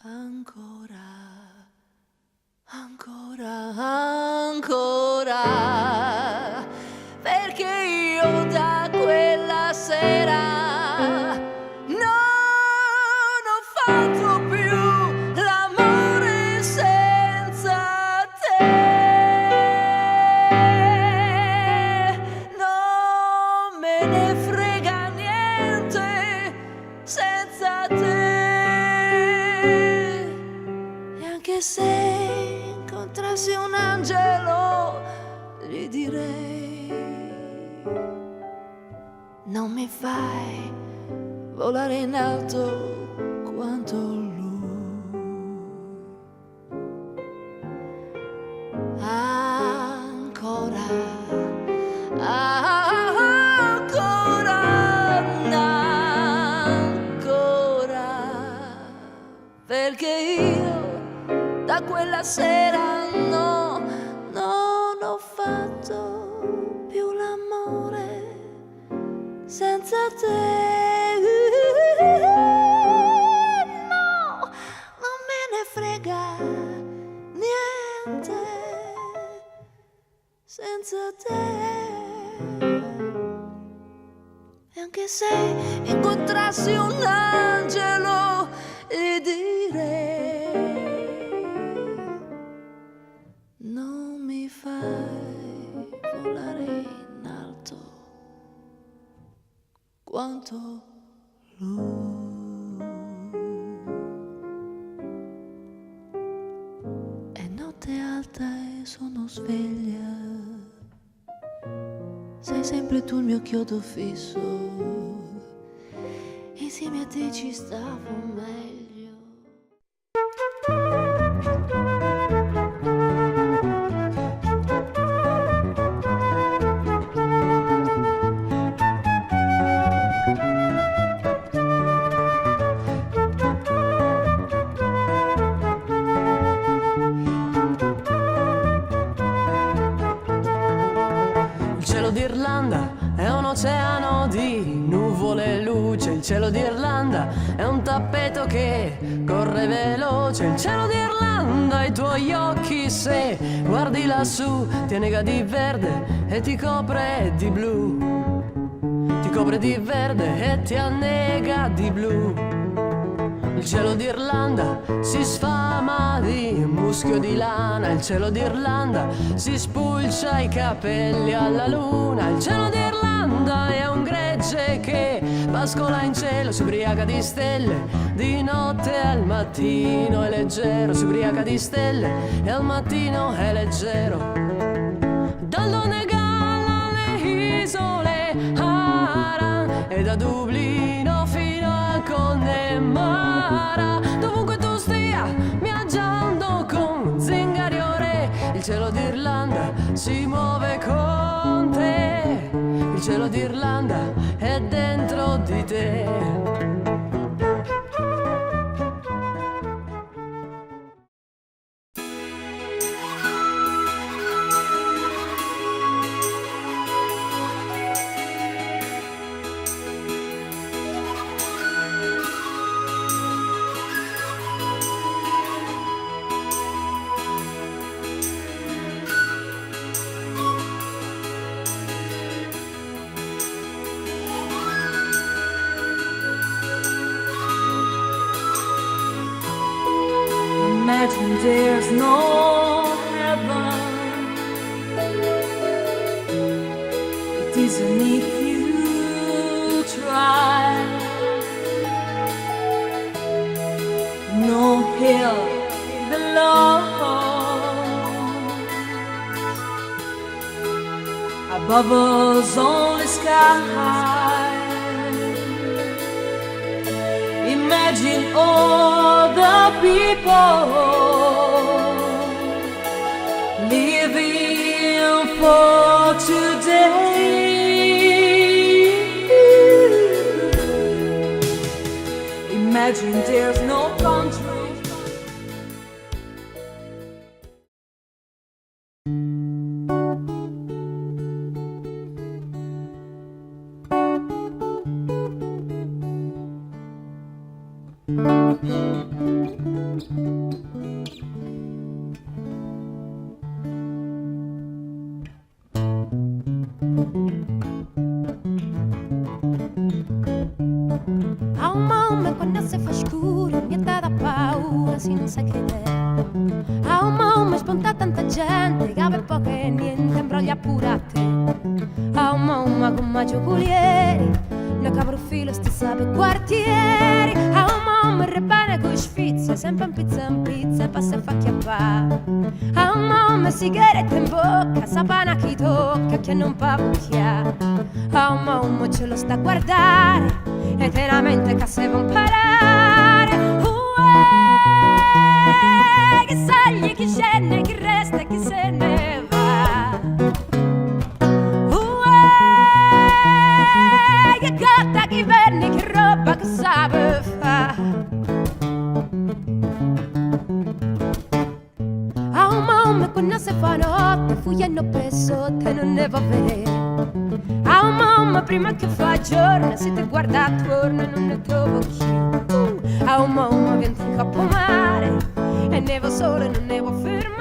Ancora, ancora, perché io da quella sera non ho fatto più l'amore senza te. Non me ne frega niente senza te. E anche se incontrassi un angelo, gli direi: non mi fai volare in alto quanto lui. Ancora, ancora, ancora, perché io da quella sera non ho fatto più l'amore senza te. No, non me ne frega niente senza te. E anche se incontrassi un angelo, gli direi: non mi fai volare in alto quanto lui. È notte alta e sono sveglia, sei sempre tu il mio chiodo fisso, insieme a te ci stavo meglio. Il cielo d'Irlanda è un oceano di nuvole e luce. Il cielo d'Irlanda è un tappeto che corre veloce. Il cielo d'Irlanda, i tuoi occhi, se guardi lassù, ti annega di verde e ti copre di blu. Ti copre di verde e ti annega di blu. Il cielo d'Irlanda si sfama di muschio di lana. Il cielo d'Irlanda si spulcia i capelli alla luna. Il cielo d'Irlanda è un gregge che pascola in cielo, si ubriaca di stelle, di notte al mattino è leggero. Si ubriaca di stelle e al mattino è leggero. Dal Donegal alle isole Aran e da Dublino fino a Connemara, dovunque tu stia viaggiando con Zingari o Re, il cielo d'Irlanda si muove con te. Il cielo d'Irlanda è dentro di te. Imagine there's no heaven. It isn't if you try. No hell below. Above us only sky. Imagine all the people living for today. Imagine there's no country. Thank you. A un momento quando si fa scuro, niente da paura, si non sai che è. A un momento spunta tanta gente, che aveva poco e niente, imbroglia pure a te. A un momento con Maggio Culieri, noi caprofilo stessa per quartieri. A un momento rebane con sfizia, sempre in pizza, passa e fa chiappare. A un momento sigaretta in bocca, sapana chi tocca, che non pa' bucchiare. A un momento ce lo sta a guardare, eternamente che se vuol imparare. Che sagli chi scende, chi resta e chi se ne va. Che gatta, chi venne, che roba, che sape fa. A un momento quando si fa notte, fugliano per sotto e non ne va a vedere. A un momento prima che fa giorno, si ti guarda attorno e non ne trovo più. A un momento viene un capo mare e nevo solo e non ne vuoi fermare.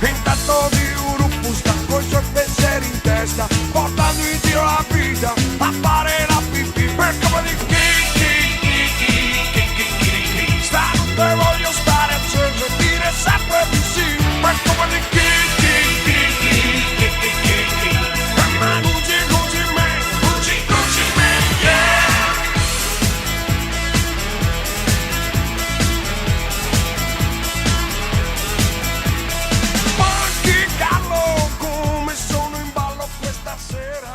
Intanto di un busta coi suoi pensieri in testa, portando in giro la vita a fare la pipì per come di chi stanotte voglio stare acceso e dire sempre di sì per come di chi ma Gucci Gucci me, Gucci Gucci me, yeah. Funky Carlo, come sono in ballo questa sera.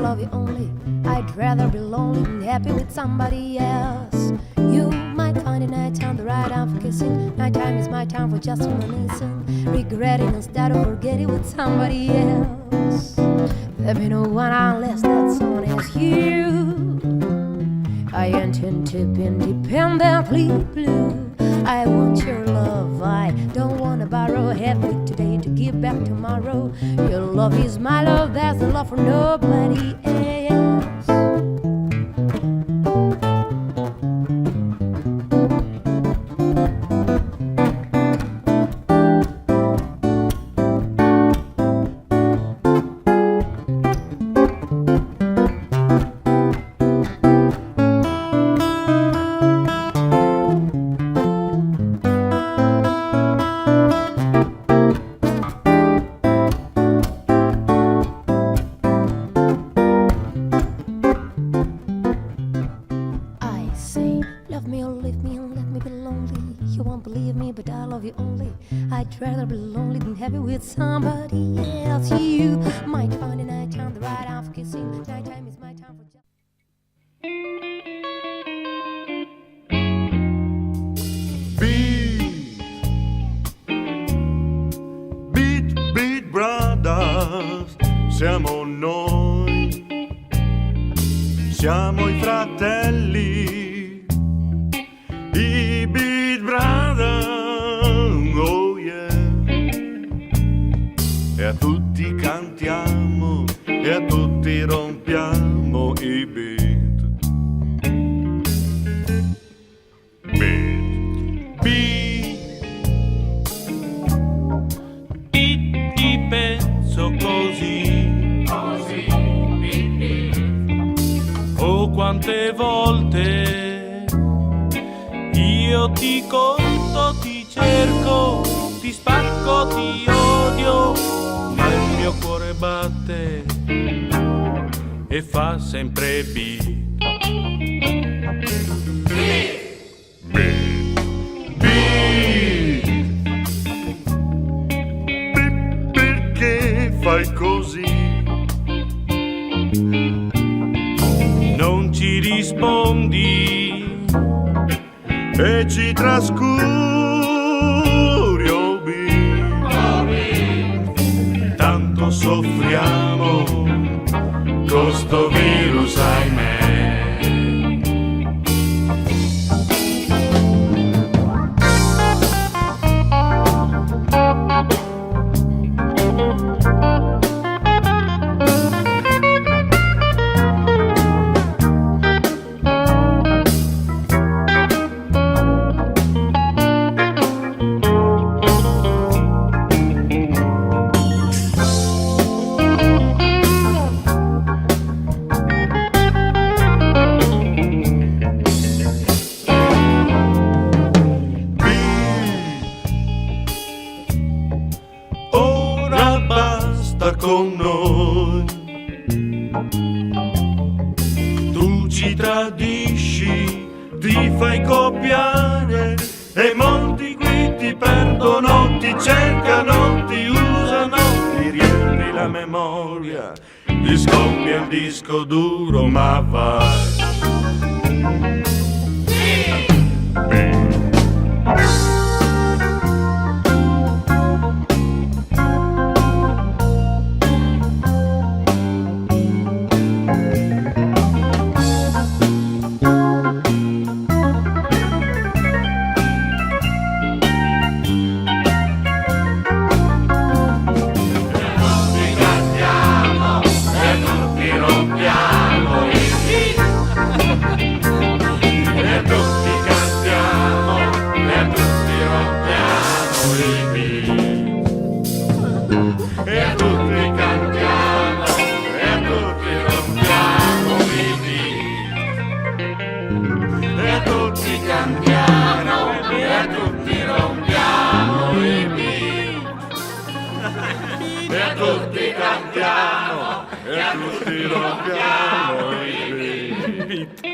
love you only. I'd rather be lonely than happy with somebody else. You might find a night time the right time for kissing. Nighttime is my time for just reminiscing, regretting instead of forgetting with somebody else. There'll be no one unless that someone is you. I intend to be independently blue. I want your love, I don't wanna borrow. Have it today to give back tomorrow. Your love is my love, that's the love for nobody else. I'd rather be lonely than happy with somebody else. You might find a night time the right time for kissing. Nighttime is my time for just... Beat Brothers, siamo noi, siamo i fratelli, i Beat Brothers. E a tutti cantiamo e a tutti rompiamo i beat. Ti penso così. Oh, quante volte io ti conto, ti cerco, ti spacco, ti odio. Ma il mio cuore batte e fa sempre beat. Perché fai così? Non ci rispondi e ci trascuri. Soffriamo con sto virus, ahimè. Con noi tu ci tradisci, ti fai copiare e molti qui ti perdono, ti cercano, ti usano, ti riempi la memoria, ti scoppia il disco duro, ma vai. Tutti cantiamo e tutti rompiamo i beat.